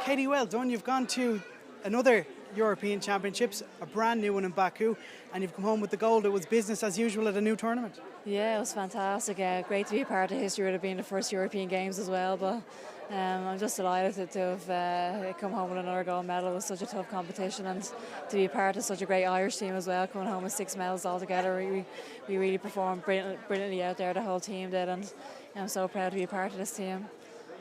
Katie, well done. You've gone to another European Championships, a brand new one in Baku, and you've come home with the gold. It was business as usual at a new tournament. Yeah, it was fantastic. Great to be a part of history with it being the first European Games as well. But I'm just delighted to have come home with another gold medal. It was such a tough competition, and to be a part of such a great Irish team as well, coming home with 6 medals altogether. We really performed brilliantly out there, the whole team did, and I'm so proud to be a part of this team.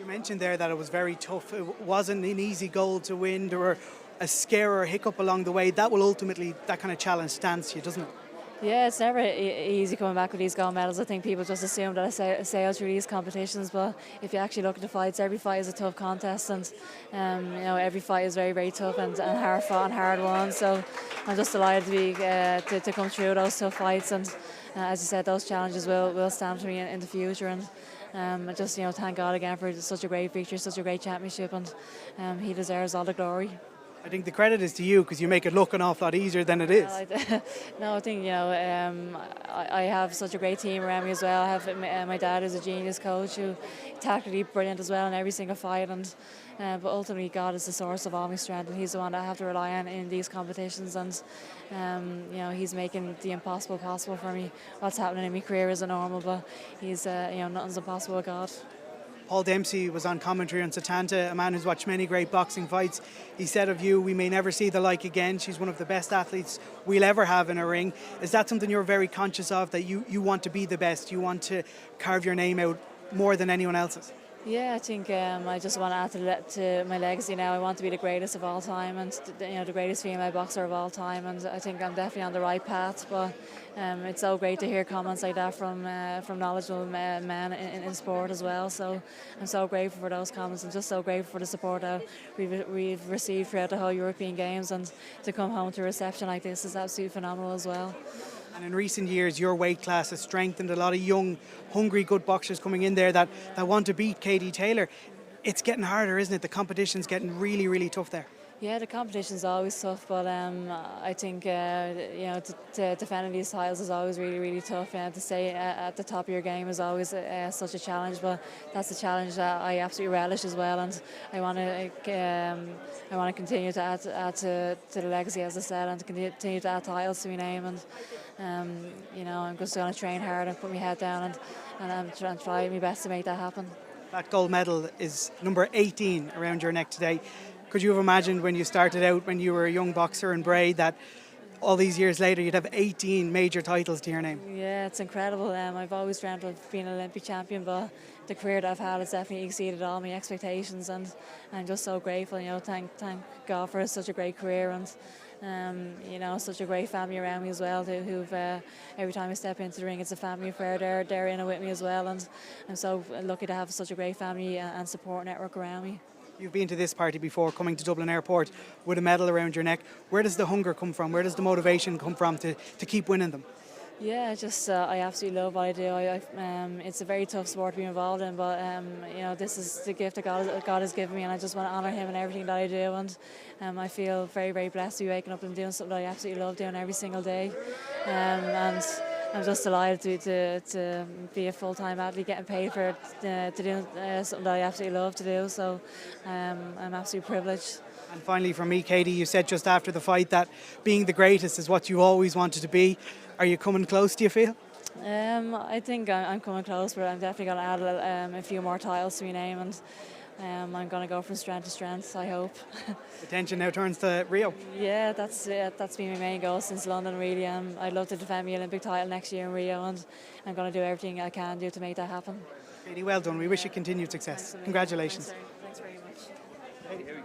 You mentioned there that it was very tough. It wasn't an easy goal to win. There were a scare or a hiccup along the way. That will ultimately, that kind of challenge stands to you, doesn't it? Yeah, it's never easy coming back with these gold medals. I think people just assume that I sail through these competitions, but if you actually look at the fights, every fight is a tough contest, and every fight is very, very tough and hard fought and hard won. So I'm just delighted to be to come through those tough fights, and as you said, those challenges will stand for me in the future. And I just thank God again for such a great victory, such a great championship, and he deserves all the glory. I think the credit is to you because you make it look an awful lot easier than it is. No, I think I have such a great team around me as well. I have my dad is a genius coach who tactically brilliant as well in every single fight, and but ultimately God is the source of all my strength, and he's the one that I have to rely on in these competitions, and he's making the impossible possible for me. What's happening in my career isn't normal, but he's nothing's impossible with God. Paul Dempsey was on commentary on Satanta, a man who's watched many great boxing fights. He said of you, we may never see the like again. She's one of the best athletes we'll ever have in a ring. Is that something you're very conscious of, that you want to be the best? You want to carve your name out more than anyone else's? Yeah, I think I just want to add to my legacy now. I want to be the greatest of all time, and the greatest female boxer of all time. And I think I'm definitely on the right path. But it's so great to hear comments like that from knowledgeable men in sport as well. So I'm so grateful for those comments, and just so grateful for the support that we've received throughout the whole European Games. And to come home to a reception like this is absolutely phenomenal as well. And in recent years, your weight class has strengthened a lot of young, hungry, good boxers coming in there that want to beat Katie Taylor. It's getting harder, isn't it? The competition's getting really, really tough there. Yeah, the competition's always tough, but I think to defending these titles is always really, really tough. And to stay at the top of your game is always such a challenge. But that's a challenge that I absolutely relish as well, and I want to continue to add to the legacy, as I said, and to continue to add titles to my name. And I'm just going to train hard and put my head down, and I'm trying to try my best to make that happen. That gold medal is number 18 around your neck today. Could you have imagined when you started out, when you were a young boxer in Bray, that all these years later you'd have 18 major titles to your name? Yeah, it's incredible. I've always dreamt of being an Olympic champion, but the career that I've had has definitely exceeded all my expectations, and I'm just so grateful. Thank God for such a great career, and such a great family around me as well, who've every time I step into the ring, it's a family affair. They're in it with me as well, and I'm so lucky to have such a great family and support network around me. You've been to this party before, coming to Dublin Airport with a medal around your neck. Where does the hunger come from? Where does the motivation come from to keep winning them? Yeah, I absolutely love what I do. It's a very tough sport to be involved in, but this is the gift that God has given me, and I just want to honour Him in everything that I do. And I feel very, very blessed to be waking up and doing something that I absolutely love doing every single day. And I'm just delighted to be a full-time athlete, getting paid for to do something that I absolutely love to do. So I'm absolutely privileged. And finally, for me, Katie, you said just after the fight that being the greatest is what you always wanted to be. Are you coming close, do you feel? I think I'm coming close, but I'm definitely going to add a few more titles to my name, and I'm going to go from strength to strength, I hope. Attention now turns to Rio. Yeah, that's been my main goal since London, really. I'd love to defend my Olympic title next year in Rio, and I'm going to do everything I can do to make that happen. Katie, well done. We wish you continued success. Congratulations. Thanks very much. Katie, well